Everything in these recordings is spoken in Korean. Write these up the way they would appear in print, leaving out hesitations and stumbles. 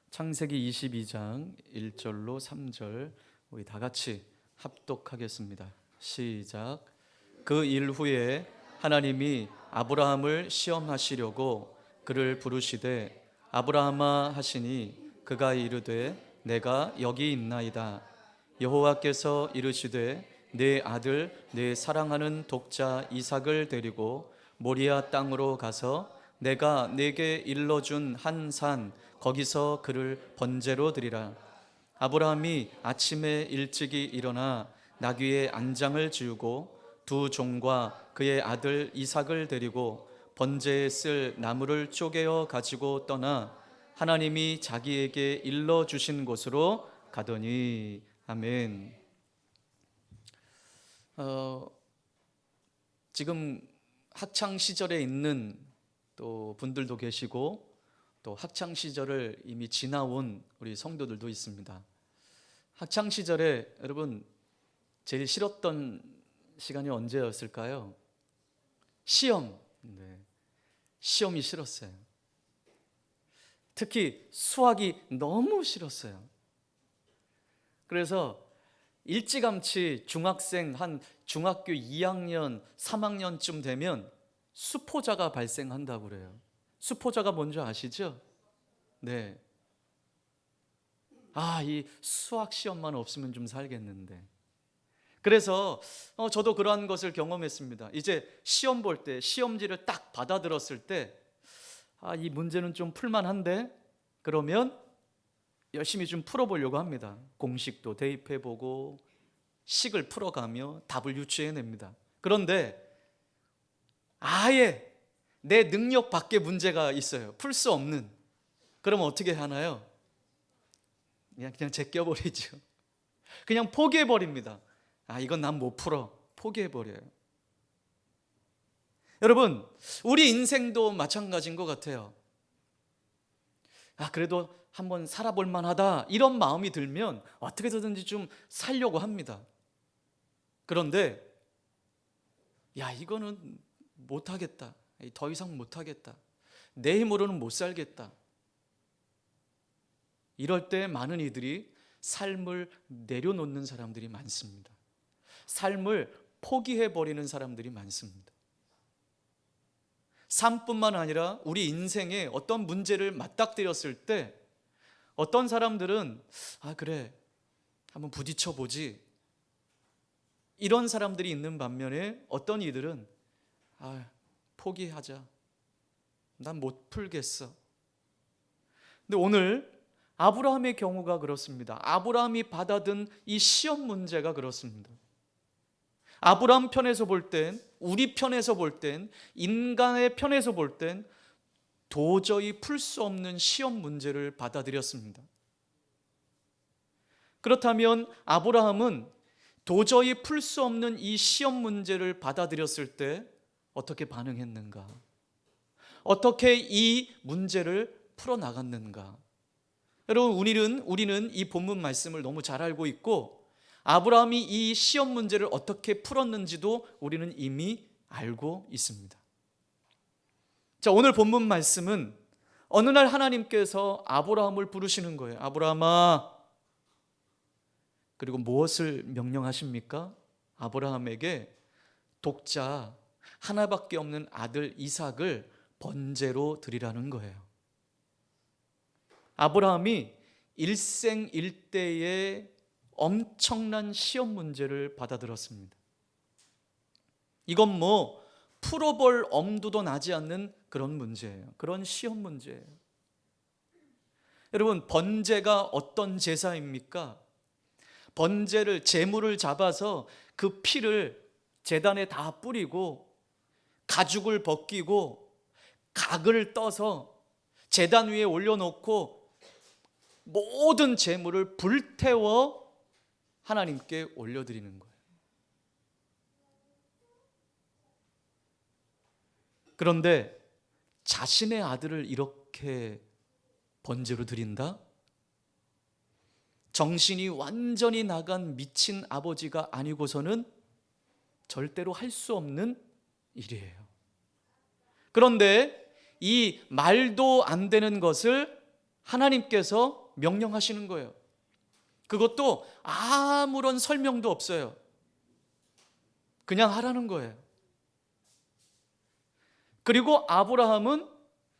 창세기 22장 1절로 3절 우리 다 같이 합독하겠습니다. 시작. 그 일 후에 하나님이 아브라함을 시험하시려고 그를 부르시되 아브라함아 하시니 그가 이르되 내가 여기 있나이다. 여호와께서 이르시되 내 아들 내 사랑하는 독자 이삭을 데리고 모리아 땅으로 가서 내가 네게 일러준 한 산 거기서 그를 번제로 드리라. 아브라함이 아침에 일찍이 일어나 나귀의 안장을 지우고 두 종과 그의 아들 이삭을 데리고 번제에 쓸 나무를 쪼개어 가지고 떠나 하나님이 자기에게 일러 주신 곳으로 가더니. 아멘. 지금 학창 시절에 있는 또 분들도 계시고 또 학창 시절을 이미 지나온 우리 성도들도 있습니다. 학창 시절에 여러분 제일 싫었던 시간이 언제였을까요? 시험. 시험이 싫었어요. 특히 수학이 너무 싫었어요. 그래서 일찌감치 중학교 2학년, 3학년쯤 되면 수포자가 발생한다고 그래요. 수포자가 뭔지 아시죠? 네. 이 수학 시험만 없으면 좀 살겠는데. 그래서 저도 그러한 것을 경험했습니다. 이제 시험 볼 때, 시험지를 딱 받아들었을 때, 이 문제는 좀 풀만한데? 그러면 열심히 좀 풀어보려고 합니다. 공식도 대입해보고, 식을 풀어가며 답을 유추해냅니다. 그런데 아예 내 능력 밖의 문제가 있어요. 풀 수 없는. 그러면 어떻게 하나요? 그냥 제껴버리죠. 그냥 포기해버립니다. 이건 난 못 풀어. 포기해버려요. 여러분, 우리 인생도 마찬가지인 것 같아요. 그래도 한번 살아볼 만하다 이런 마음이 들면 어떻게 해서든지 좀 살려고 합니다. 그런데 이거는 못하겠다. 더 이상 못하겠다. 내 힘으로는 못 살겠다. 이럴 때 많은 이들이 삶을 내려놓는 사람들이 많습니다. 삶을 포기해버리는 사람들이 많습니다. 삶뿐만 아니라 우리 인생에 어떤 문제를 맞닥뜨렸을 때 어떤 사람들은 그래 한번 부딪혀보지 이런 사람들이 있는 반면에 어떤 이들은 포기하자. 난 못 풀겠어. 근데 오늘 아브라함의 경우가 그렇습니다. 아브라함이 받아든 이 시험 문제가 그렇습니다. 아브라함 편에서 볼 땐, 우리 편에서 볼 땐, 인간의 편에서 볼 땐 도저히 풀 수 없는 시험 문제를 받아들였습니다. 그렇다면 아브라함은 도저히 풀 수 없는 이 시험 문제를 받아들였을 때 어떻게 반응했는가? 어떻게 이 문제를 풀어나갔는가? 여러분, 우리는 이 본문 말씀을 너무 잘 알고 있고 아브라함이 이 시험 문제를 어떻게 풀었는지도 우리는 이미 알고 있습니다. 자, 오늘 본문 말씀은 어느 날 하나님께서 아브라함을 부르시는 거예요. 아브라함아. 그리고 무엇을 명령하십니까? 아브라함에게 독자 하나밖에 없는 아들 이삭을 번제로 드리라는 거예요. 아브라함이 일생일대의 엄청난 시험 문제를 받아들었습니다. 이건 풀어볼 엄두도 나지 않는 그런 문제예요. 그런 시험 문제예요. 여러분, 번제가 어떤 제사입니까? 번제를, 제물을 잡아서 그 피를 제단에 다 뿌리고 가죽을 벗기고 각을 떠서 제단 위에 올려놓고 모든 제물을 불태워 하나님께 올려드리는 거예요. 그런데 자신의 아들을 이렇게 번제로 드린다? 정신이 완전히 나간 미친 아버지가 아니고서는 절대로 할 수 없는 일이에요. 그런데 이 말도 안 되는 것을 하나님께서 명령하시는 거예요. 그것도 아무런 설명도 없어요. 그냥 하라는 거예요. 그리고 아브라함은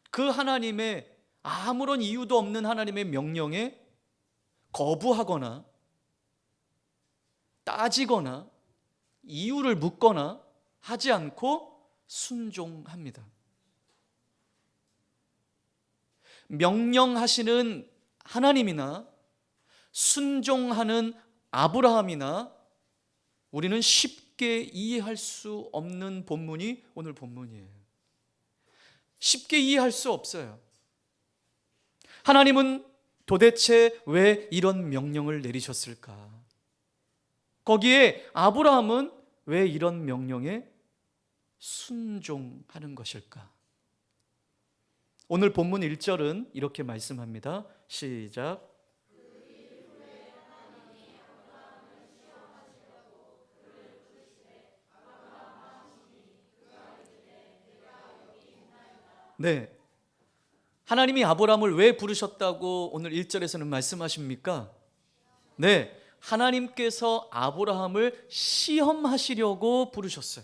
그 하나님의, 아무런 이유도 없는 하나님의 명령에 거부하거나 따지거나 이유를 묻거나 하지 않고 순종합니다. 명령하시는 하나님이나 순종하는 아브라함이나 우리는 쉽게 이해할 수 없는 본문이 오늘 본문이에요. 쉽게 이해할 수 없어요. 하나님은 도대체 왜 이런 명령을 내리셨을까? 거기에 아브라함은 왜 이런 명령에 순종하는 것일까? 오늘 본문 1절은 이렇게 말씀합니다. 시작. 네. 하나님이 아브라함을 왜 부르셨다고 오늘 1절에서는 말씀하십니까? 네. 하나님께서 아브라함을 시험하시려고 부르셨어요.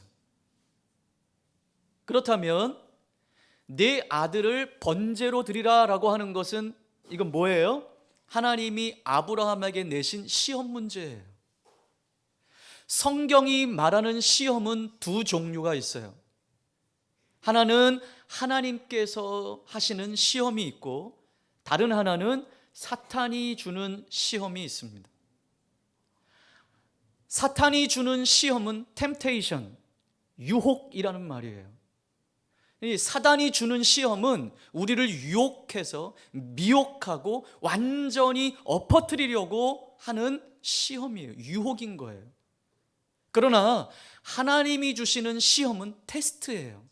그렇다면 내 아들을 번제로 드리라 라고 하는 것은 이건 뭐예요? 하나님이 아브라함에게 내신 시험 문제예요. 성경이 말하는 시험은 두 종류가 있어요. 하나는 하나님께서 하시는 시험이 있고 다른 하나는 사탄이 주는 시험이 있습니다. 사탄이 주는 시험은 temptation, 유혹이라는 말이에요. 이 사단이 주는 시험은 우리를 유혹해서 미혹하고 완전히 엎어뜨리려고 하는 시험이에요. 유혹인 거예요. 그러나 하나님이 주시는 시험은 테스트예요.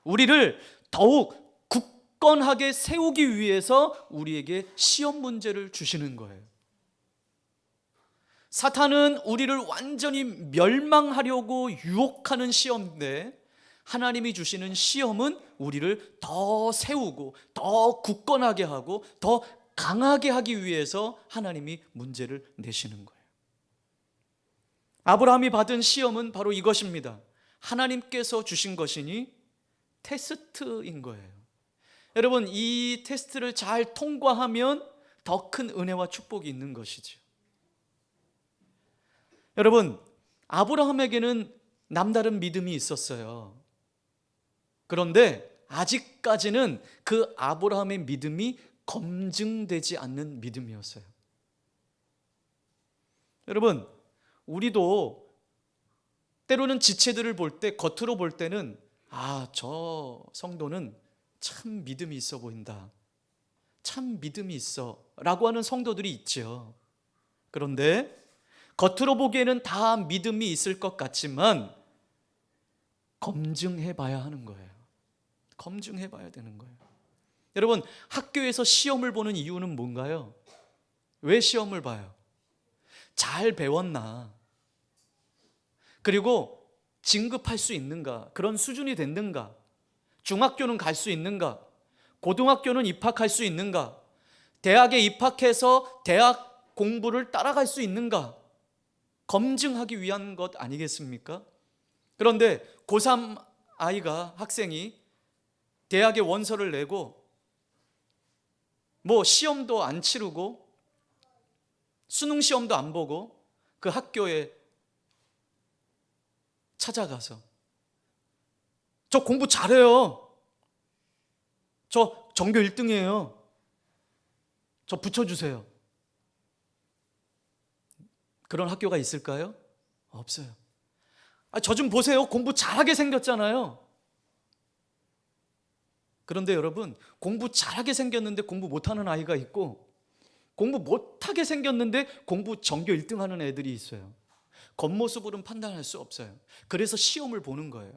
우리를 더욱 굳건하게 세우기 위해서 우리에게 시험 문제를 주시는 거예요. 사탄은 우리를 완전히 멸망하려고 유혹하는 시험인데 하나님이 주시는 시험은 우리를 더 세우고 더 굳건하게 하고 더 강하게 하기 위해서 하나님이 문제를 내시는 거예요. 아브라함이 받은 시험은 바로 이것입니다. 하나님께서 주신 것이니 테스트인 거예요. 여러분, 이 테스트를 잘 통과하면 더 큰 은혜와 축복이 있는 것이죠. 여러분, 아브라함에게는 남다른 믿음이 있었어요. 그런데 아직까지는 그 아브라함의 믿음이 검증되지 않는 믿음이었어요. 여러분, 우리도 때로는 지체들을 볼 때, 겉으로 볼 때는 저 성도는 참 믿음이 있어 보인다, 참 믿음이 있어 라고 하는 성도들이 있죠. 그런데 겉으로 보기에는 다 믿음이 있을 것 같지만 검증해 봐야 하는 거예요. 검증해 봐야 되는 거예요. 여러분, 학교에서 시험을 보는 이유는 뭔가요? 왜 시험을 봐요? 잘 배웠나? 그리고 진급할 수 있는가? 그런 수준이 됐는가? 중학교는 갈 수 있는가? 고등학교는 입학할 수 있는가? 대학에 입학해서 대학 공부를 따라갈 수 있는가? 검증하기 위한 것 아니겠습니까? 그런데 고3 아이가, 학생이 대학에 원서를 내고 시험도 안 치르고 수능 시험도 안 보고 그 학교에 찾아가서 저 공부 잘해요, 저 전교 1등이에요, 저 붙여주세요. 그런 학교가 있을까요? 없어요. 저 좀 보세요, 공부 잘하게 생겼잖아요. 그런데 여러분, 공부 잘하게 생겼는데 공부 못하는 아이가 있고 공부 못하게 생겼는데 공부 전교 1등 하는 애들이 있어요. 겉모습으로는 판단할 수 없어요. 그래서 시험을 보는 거예요.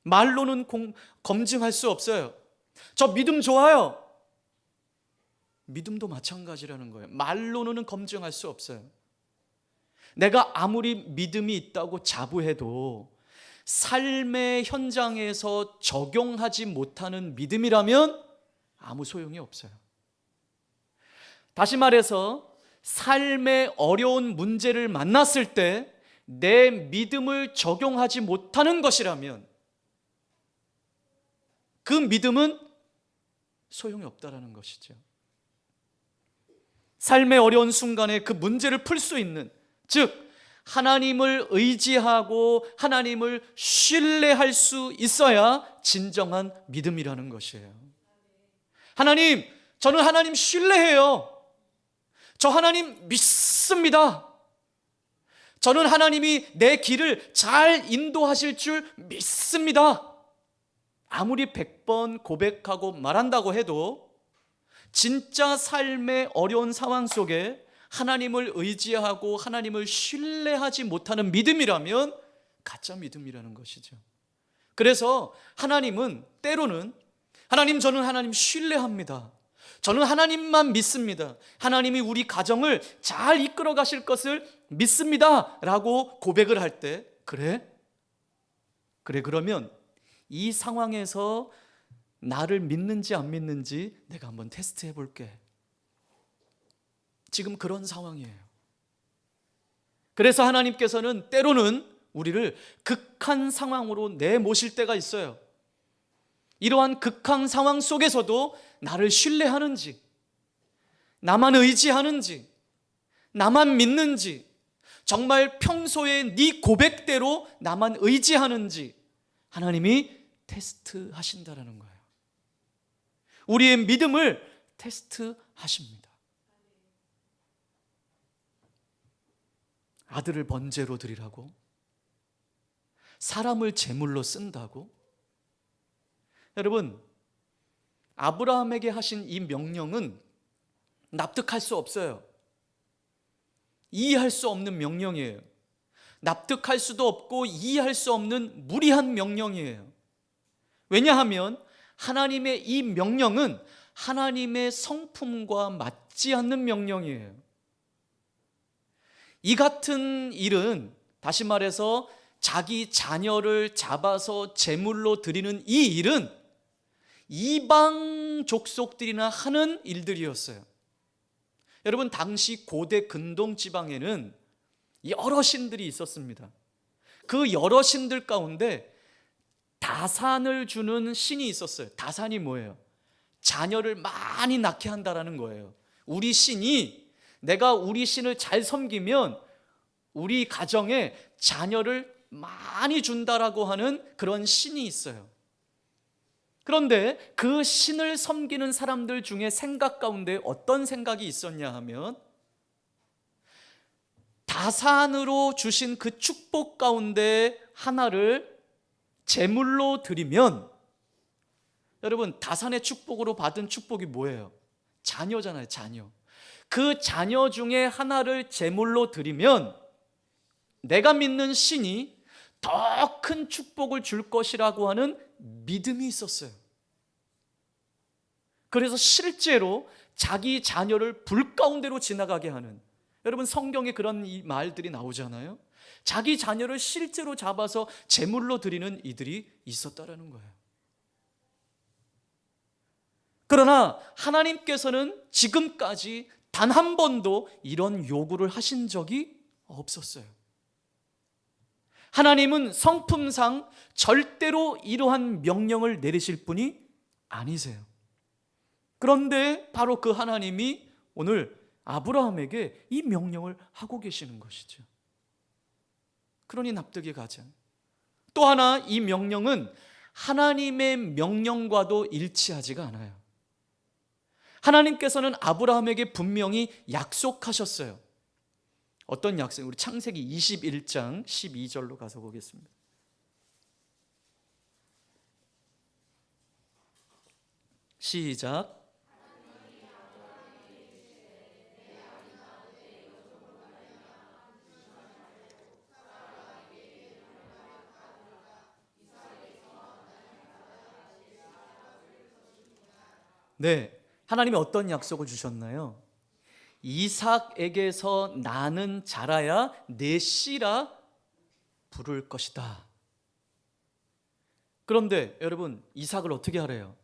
말로는 검증할 수 없어요. 저 믿음 좋아요. 믿음도 마찬가지라는 거예요. 말로는 검증할 수 없어요. 내가 아무리 믿음이 있다고 자부해도 삶의 현장에서 적용하지 못하는 믿음이라면 아무 소용이 없어요. 다시 말해서 삶의 어려운 문제를 만났을 때 내 믿음을 적용하지 못하는 것이라면 그 믿음은 소용이 없다라는 것이죠. 삶의 어려운 순간에 그 문제를 풀 수 있는, 즉 하나님을 의지하고 하나님을 신뢰할 수 있어야 진정한 믿음이라는 것이에요. 하나님, 저는 하나님 신뢰해요. 저 하나님 믿습니다. 저는 하나님이 내 길을 잘 인도하실 줄 믿습니다. 아무리 100번 고백하고 말한다고 해도 진짜 삶의 어려운 상황 속에 하나님을 의지하고 하나님을 신뢰하지 못하는 믿음이라면 가짜 믿음이라는 것이죠. 그래서 하나님은 때로는 하나님, 저는 하나님 신뢰합니다. 저는 하나님만 믿습니다. 하나님이 우리 가정을 잘 이끌어 가실 것을 믿습니다 라고 고백을 할 때, 그래 그러면 이 상황에서 나를 믿는지 안 믿는지 내가 한번 테스트해 볼게. 지금 그런 상황이에요. 그래서 하나님께서는 때로는 우리를 극한 상황으로 내모실 때가 있어요. 이러한 극한 상황 속에서도 나를 신뢰하는지, 나만 의지하는지, 나만 믿는지, 정말 평소에 네 고백대로 나만 의지하는지 하나님이 테스트하신다라는 거예요. 우리의 믿음을 테스트하십니다. 아들을 번제로 드리라고? 사람을 제물로 쓴다고? 여러분, 아브라함에게 하신 이 명령은 납득할 수 없어요. 이해할 수 없는 명령이에요. 납득할 수도 없고 이해할 수 없는 무리한 명령이에요. 왜냐하면 하나님의 이 명령은 하나님의 성품과 맞지 않는 명령이에요. 이 같은 일은, 다시 말해서 자기 자녀를 잡아서 제물로 드리는 이 일은 이방 족속들이나 하는 일들이었어요. 여러분, 당시 고대 근동 지방에는 여러 신들이 있었습니다. 그 여러 신들 가운데 다산을 주는 신이 있었어요. 다산이 뭐예요? 자녀를 많이 낳게 한다라는 거예요. 우리 신이, 내가 우리 신을 잘 섬기면 우리 가정에 자녀를 많이 준다라고 하는 그런 신이 있어요. 그런데 그 신을 섬기는 사람들 중에 생각 가운데 어떤 생각이 있었냐 하면, 다산으로 주신 그 축복 가운데 하나를 제물로 드리면, 여러분, 다산의 축복으로 받은 축복이 뭐예요? 자녀잖아요, 자녀. 그 자녀 중에 하나를 제물로 드리면 내가 믿는 신이 더 큰 축복을 줄 것이라고 하는 믿음이 있었어요. 그래서 실제로 자기 자녀를 불 가운데로 지나가게 하는, 여러분 성경에 그런 이 말들이 나오잖아요. 자기 자녀를 실제로 잡아서 제물로 드리는 이들이 있었다라는 거예요. 그러나 하나님께서는 지금까지 단 한 번도 이런 요구를 하신 적이 없었어요. 하나님은 성품상 절대로 이러한 명령을 내리실 분이 아니세요. 그런데 바로 그 하나님이 오늘 아브라함에게 이 명령을 하고 계시는 것이죠. 그러니 납득이 가죠. 또 하나, 이 명령은 하나님의 명령과도 일치하지가 않아요. 하나님께서는 아브라함에게 분명히 약속하셨어요. 어떤 약속? 우리 창세기 21장 12절로 가서 보겠습니다. 시작. 네, 하나님이 어떤 약속을 주셨나요? 이삭에게서 나는 자라야 내 씨라 부를 것이다. 그런데 여러분, 이삭을 어떻게 하래요?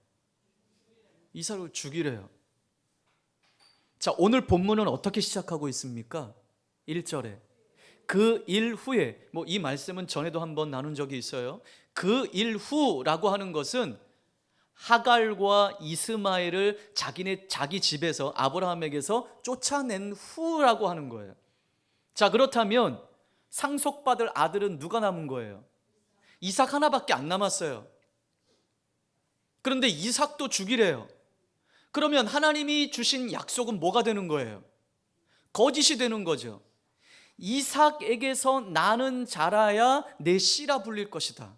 이삭을 죽이래요. 자, 오늘 본문은 어떻게 시작하고 있습니까? 1절에 그 일 후에, 이 말씀은 전에도 한번 나눈 적이 있어요. 그 일 후라고 하는 것은 하갈과 이스마엘을 자기 집에서, 아브라함에게서 쫓아낸 후라고 하는 거예요. 자, 그렇다면 상속받을 아들은 누가 남은 거예요? 이삭 하나밖에 안 남았어요. 그런데 이삭도 죽이래요. 그러면 하나님이 주신 약속은 뭐가 되는 거예요? 거짓이 되는 거죠. 이삭에게서 나는 자라야 내 씨라 불릴 것이다.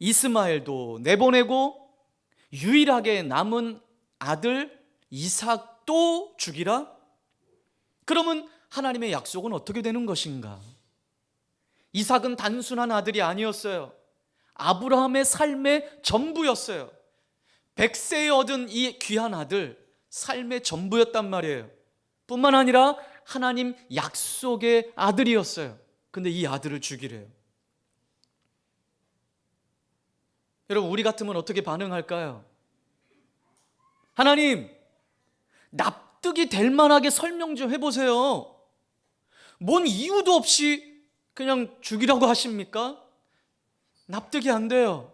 이스마엘도 내보내고 유일하게 남은 아들 이삭도 죽이라? 그러면 하나님의 약속은 어떻게 되는 것인가? 이삭은 단순한 아들이 아니었어요. 아브라함의 삶의 전부였어요. 100세에 얻은 이 귀한 아들, 삶의 전부였단 말이에요. 뿐만 아니라 하나님 약속의 아들이었어요. 근데 이 아들을 죽이래요. 여러분, 우리 같으면 어떻게 반응할까요? 하나님, 납득이 될 만하게 설명 좀 해보세요. 뭔 이유도 없이 그냥 죽이라고 하십니까? 납득이 안 돼요.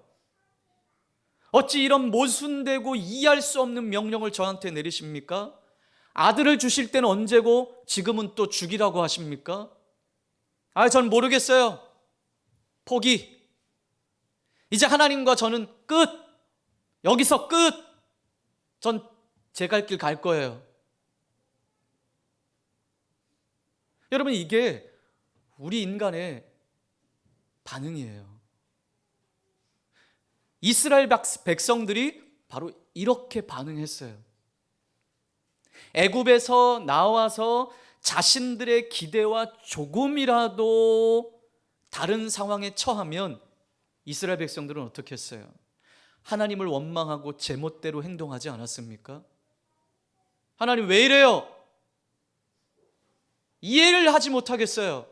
어찌 이런 모순되고 이해할 수 없는 명령을 저한테 내리십니까? 아들을 주실 때는 언제고 지금은 또 죽이라고 하십니까? 전 모르겠어요. 포기. 이제 하나님과 저는 끝. 여기서 끝. 전 제 갈 길 갈 거예요. 여러분, 이게 우리 인간의 반응이에요. 이스라엘 백성들이 바로 이렇게 반응했어요. 애굽에서 나와서 자신들의 기대와 조금이라도 다른 상황에 처하면 이스라엘 백성들은 어떻게 했어요? 하나님을 원망하고 제멋대로 행동하지 않았습니까? 하나님 왜 이래요? 이해를 하지 못하겠어요.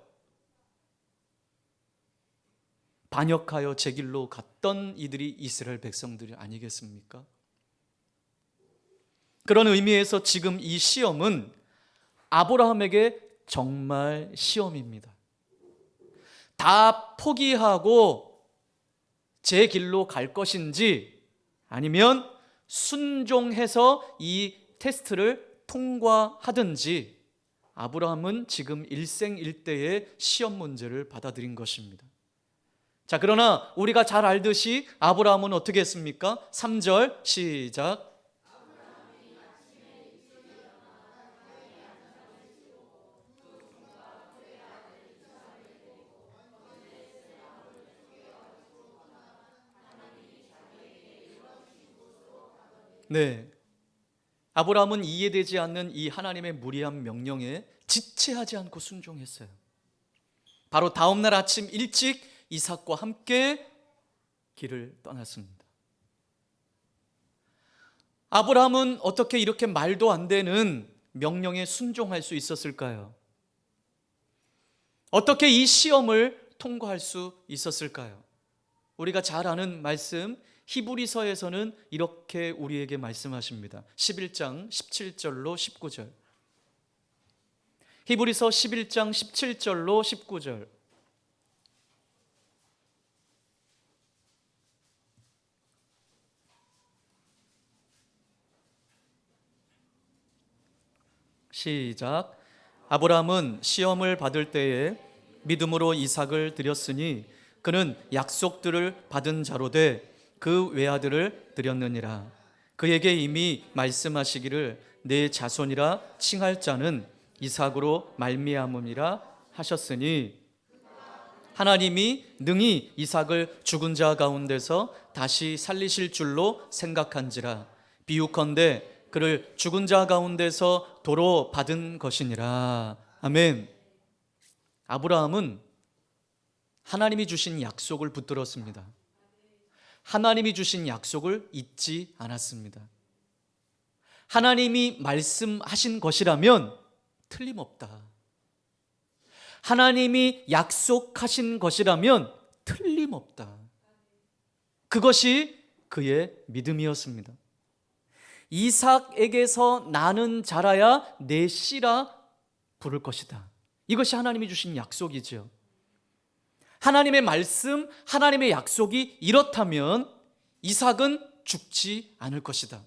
반역하여 제 길로 갔던 이들이 이스라엘 백성들이 아니겠습니까? 그런 의미에서 지금 이 시험은 아브라함에게 정말 시험입니다. 다 포기하고 제 길로 갈 것인지, 아니면 순종해서 이 테스트를 통과하든지, 아브라함은 지금 일생일대의 시험 문제를 받아들인 것입니다. 자, 그러나 우리가 잘 알듯이 아브라함은 어떻게 했습니까? 3절 시작. 네, 아브라함은 이해되지 않는 이 하나님의 무리한 명령에 지체하지 않고 순종했어요. 바로 다음날 아침 일찍 이삭과 함께 길을 떠났습니다. 아브라함은 어떻게 이렇게 말도 안 되는 명령에 순종할 수 있었을까요? 어떻게 이 시험을 통과할 수 있었을까요? 우리가 잘 아는 말씀, 히브리서에서는 이렇게 우리에게 말씀하십니다. 11장 17절로 19절. 히브리서 11장 17절로 19절. 시작. 아브라함은 시험을 받을 때에 믿음으로 이삭을 드렸으니 그는 약속들을 받은 자로 돼 그 외아들을 드렸느니라. 그에게 이미 말씀하시기를 내 자손이라 칭할 자는 이삭으로 말미암음이라 하셨으니, 하나님이 능히 이삭을 죽은 자 가운데서 다시 살리실 줄로 생각한지라. 비유컨대 그를 죽은 자 가운데서 도로 받은 것이니라. 아멘. 아브라함은 하나님이 주신 약속을 붙들었습니다. 하나님이 주신 약속을 잊지 않았습니다. 하나님이 말씀하신 것이라면 틀림없다. 하나님이 약속하신 것이라면 틀림없다. 그것이 그의 믿음이었습니다. 이삭에게서 나는 자라야 내 씨라 부를 것이다. 이것이 하나님이 주신 약속이죠. 하나님의 말씀, 하나님의 약속이 이렇다면 이삭은 죽지 않을 것이다.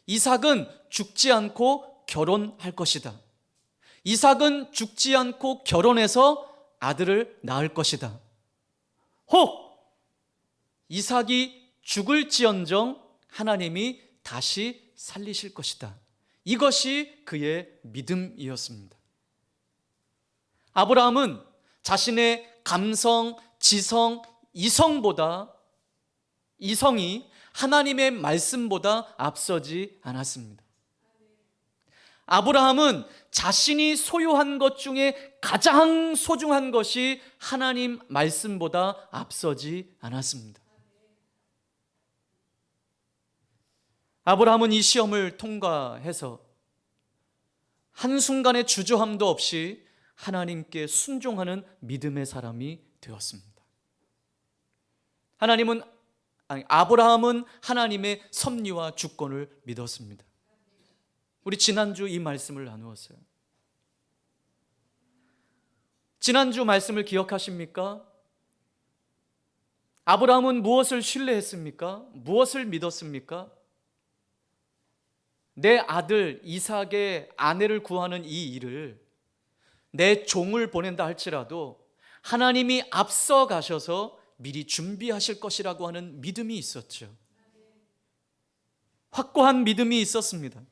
이삭은 죽지 않고 결혼할 것이다. 이삭은 죽지 않고 결혼해서 아들을 낳을 것이다. 혹 이삭이 죽을지언정 하나님이 다시 살리실 것이다. 이것이 그의 믿음이었습니다. 아브라함은 자신의 감성, 지성, 이성이 하나님의 말씀보다 앞서지 않았습니다. 아브라함은 자신이 소유한 것 중에 가장 소중한 것이 하나님 말씀보다 앞서지 않았습니다. 아브라함은 이 시험을 통과해서 한순간의 주저함도 없이 하나님께 순종하는 믿음의 사람이 되었습니다. 아브라함은 하나님의 섭리와 주권을 믿었습니다. 우리 지난주 이 말씀을 나누었어요. 지난주 말씀을 기억하십니까? 아브라함은 무엇을 신뢰했습니까? 무엇을 믿었습니까? 내 아들 이삭의 아내를 구하는 이 일을 내 종을 보낸다 할지라도 하나님이 앞서 가셔서 미리 준비하실 것이라고 하는 믿음이 있었죠. 확고한 믿음이 있었습니다.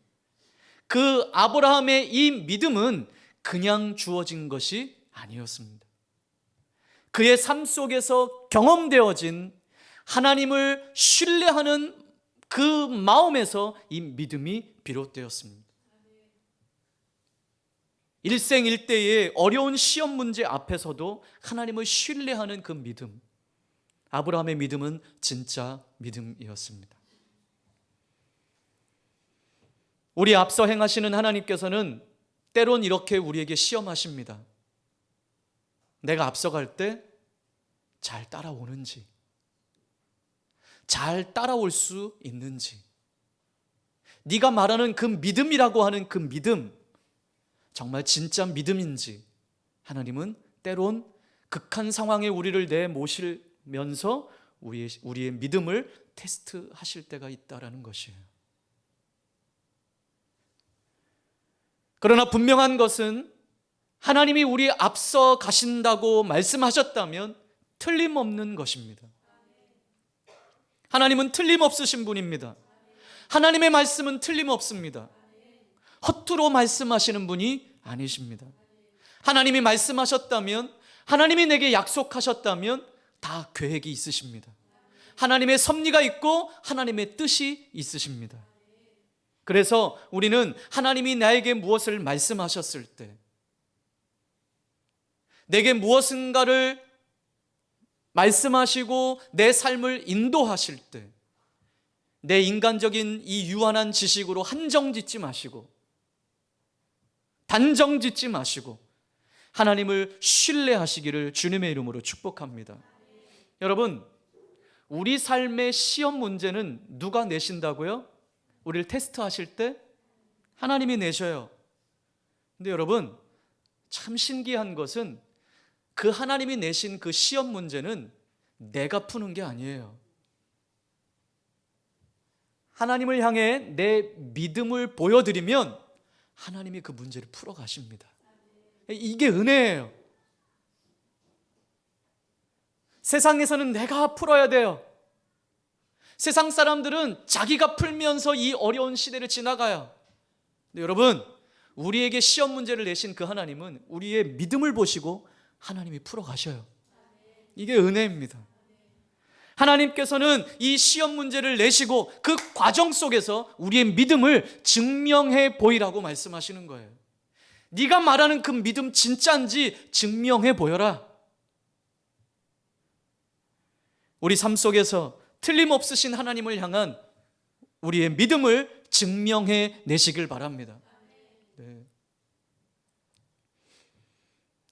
그 아브라함의 이 믿음은 그냥 주어진 것이 아니었습니다. 그의 삶 속에서 경험되어진 하나님을 신뢰하는 그 마음에서 이 믿음이 비롯되었습니다. 일생일대의 어려운 시험 문제 앞에서도 하나님을 신뢰하는 그 믿음, 아브라함의 믿음은 진짜 믿음이었습니다. 우리 앞서 행하시는 하나님께서는 때론 이렇게 우리에게 시험하십니다. 내가 앞서갈 때 잘 따라오는지, 잘 따라올 수 있는지, 네가 말하는 그 믿음이라고 하는 그 믿음, 정말 진짜 믿음인지 하나님은 때론 극한 상황에 우리를 내모시면서 우리의 믿음을 테스트하실 때가 있다라는 것이에요. 그러나 분명한 것은 하나님이 우리 앞서 가신다고 말씀하셨다면 틀림없는 것입니다. 하나님은 틀림없으신 분입니다. 하나님의 말씀은 틀림없습니다. 허투루 말씀하시는 분이 아니십니다. 하나님이 말씀하셨다면, 하나님이 내게 약속하셨다면 다 계획이 있으십니다. 하나님의 섭리가 있고 하나님의 뜻이 있으십니다. 그래서 우리는 하나님이 나에게 무엇을 말씀하셨을 때, 내게 무엇인가를 말씀하시고 내 삶을 인도하실 때, 내 인간적인 이 유한한 지식으로 한정 짓지 마시고, 단정 짓지 마시고 하나님을 신뢰하시기를 주님의 이름으로 축복합니다. 여러분, 우리 삶의 시험 문제는 누가 내신다고요? 우리를 테스트하실 때 하나님이 내셔요. 근데 여러분, 참 신기한 것은 그 하나님이 내신 그 시험 문제는 내가 푸는 게 아니에요. 하나님을 향해 내 믿음을 보여드리면 하나님이 그 문제를 풀어가십니다. 이게 은혜예요. 세상에서는 내가 풀어야 돼요. 세상 사람들은 자기가 풀면서 이 어려운 시대를 지나가요. 근데 여러분, 우리에게 시험 문제를 내신 그 하나님은 우리의 믿음을 보시고 하나님이 풀어가셔요. 이게 은혜입니다. 하나님께서는 이 시험 문제를 내시고 그 과정 속에서 우리의 믿음을 증명해 보이라고 말씀하시는 거예요. 네가 말하는 그 믿음 진짜인지 증명해 보여라. 우리 삶 속에서 틀림없으신 하나님을 향한 우리의 믿음을 증명해 내시길 바랍니다. 네.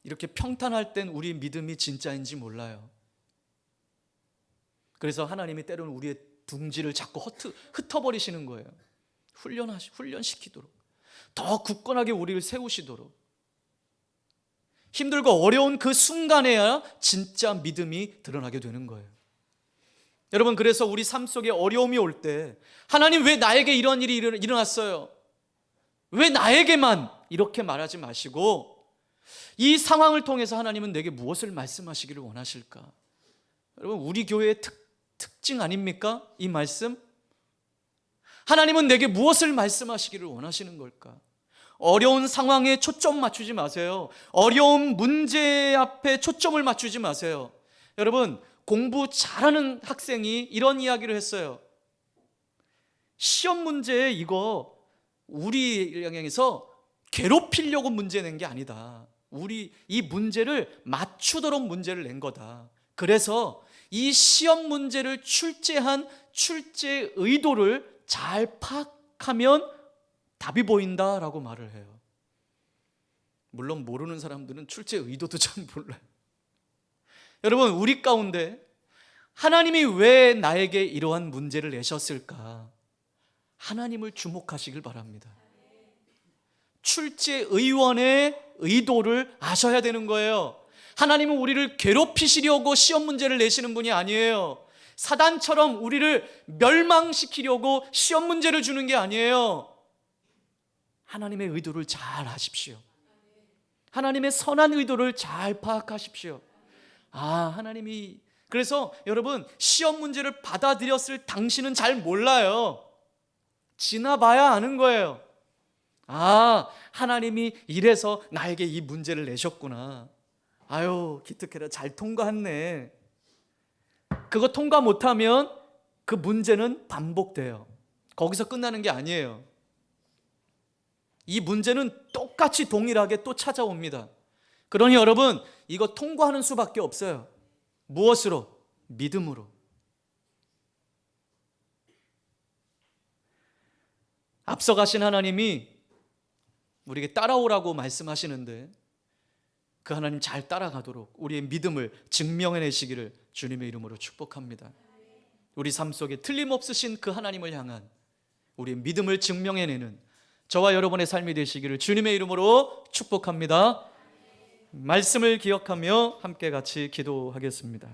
이렇게 평탄할 땐 우리 믿음이 진짜인지 몰라요. 그래서 하나님이 때로는 우리의 둥지를 자꾸 흩어버리시는 거예요. 훈련시키도록, 더 굳건하게 우리를 세우시도록. 힘들고 어려운 그 순간에야 진짜 믿음이 드러나게 되는 거예요. 여러분, 그래서 우리 삶 속에 어려움이 올 때 하나님 왜 나에게 이런 일이 일어났어요? 왜 나에게만? 이렇게 말하지 마시고 이 상황을 통해서 하나님은 내게 무엇을 말씀하시기를 원하실까? 여러분, 우리 교회의 특징 아닙니까? 이 말씀? 하나님은 내게 무엇을 말씀하시기를 원하시는 걸까? 어려운 상황에 초점 맞추지 마세요. 어려운 문제 앞에 초점을 맞추지 마세요. 여러분, 공부 잘하는 학생이 이런 이야기를 했어요. 시험 문제 이거 우리 향해서 괴롭히려고 문제 낸 게 아니다. 우리 이 문제를 맞추도록 문제를 낸 거다. 그래서 이 시험 문제를 출제한 출제 의도를 잘 파악하면 답이 보인다라고 말을 해요. 물론 모르는 사람들은 출제 의도도 잘 몰라요. 여러분, 우리 가운데 하나님이 왜 나에게 이러한 문제를 내셨을까? 하나님을 주목하시길 바랍니다. 출제의원의 의도를 아셔야 되는 거예요. 하나님은 우리를 괴롭히시려고 시험 문제를 내시는 분이 아니에요. 사단처럼 우리를 멸망시키려고 시험 문제를 주는 게 아니에요. 하나님의 의도를 잘 아십시오. 하나님의 선한 의도를 잘 파악하십시오. 하나님이, 그래서 여러분, 시험 문제를 받아들였을 당신은 잘 몰라요. 지나봐야 아는 거예요. 하나님이 이래서 나에게 이 문제를 내셨구나. 아유, 기특해라, 잘 통과했네. 그거 통과 못하면 그 문제는 반복돼요. 거기서 끝나는 게 아니에요. 이 문제는 똑같이 동일하게 또 찾아옵니다. 그러니 여러분, 이거 통과하는 수밖에 없어요. 무엇으로? 믿음으로. 앞서가신 하나님이 우리에게 따라오라고 말씀하시는데 그 하나님 잘 따라가도록 우리의 믿음을 증명해내시기를 주님의 이름으로 축복합니다. 우리 삶 속에 틀림없으신 그 하나님을 향한 우리의 믿음을 증명해내는 저와 여러분의 삶이 되시기를 주님의 이름으로 축복합니다. 말씀을 기억하며 함께 같이 기도하겠습니다.